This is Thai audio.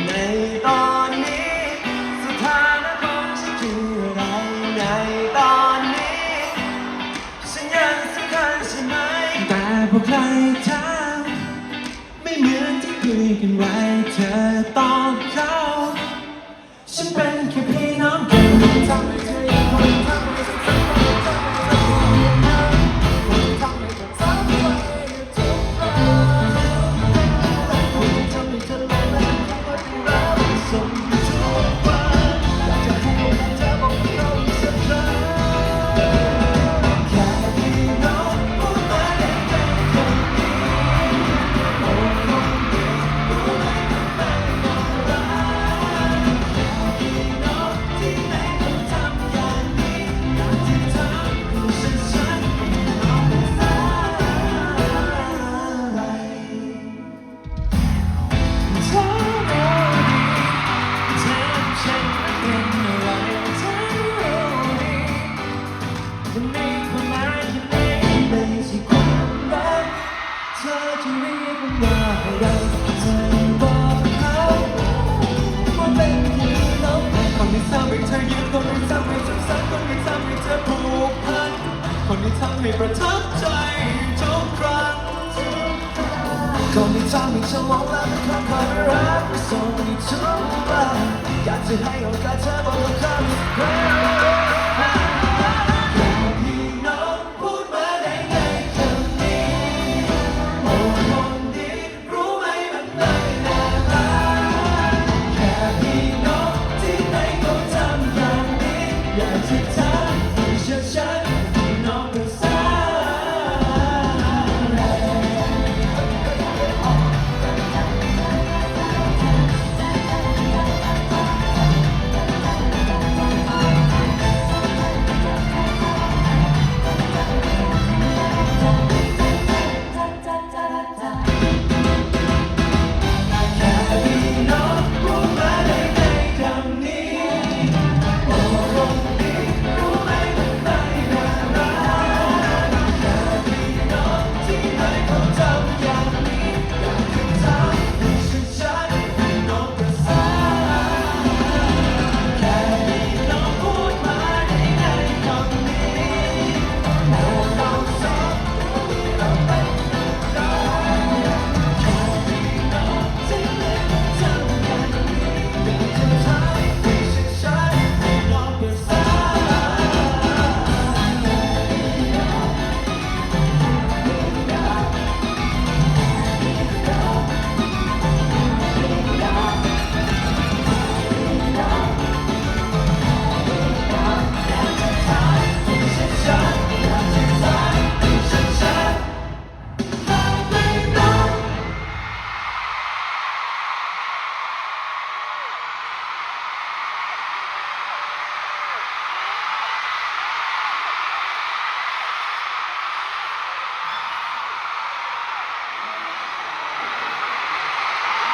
ในตอนนี้สถานะของฉันคืออะไรในตอนนี้ฉันยังสำคัญใช่ไหมแต่พอใครถามไม่เหมือนที่คุยกันไว้เธอตอบเขาฉันเป็นแค่พี่น้องกันทำให้เธอยังคงทำให้ฉันทำให้เธอทำให้เธอทำให้ทุกครั้งทำให้เธอลงแล้วก็ได้รับส่งทุกวันอยากจะให้เธอบอกเราอีกสักครั้งแค่พี่น้องพูดมาได้แค่คนนี้โอ้คงเดียวรู้ไหมทำไมต้องรักพี่น้องที่ไหนต้องทำอย่างนี้อยากจะถามคือฉันเอาไปซะอะไรเธอรู้ดีเธอฉันเป็นอะไรเธอรู้ดีจะมีความหมายยังไงไม่ใช่ความรักเธอจะเรียกมันว่าอะไรเธอบอกเขาว่าเป็นพี่น้องคนที่ทำให้เธอยืนคนที่ทำให้เธอสักคนที่ทำให้เธอผูกพันคนที่ทำให้ประทับใจทุกครั้งคนที่ทำให้ฉันหลงรักและคอยรักส่งให้ทุกวันอยากจะให้โอกาสเธอบอกกับเขาอีกครั้ง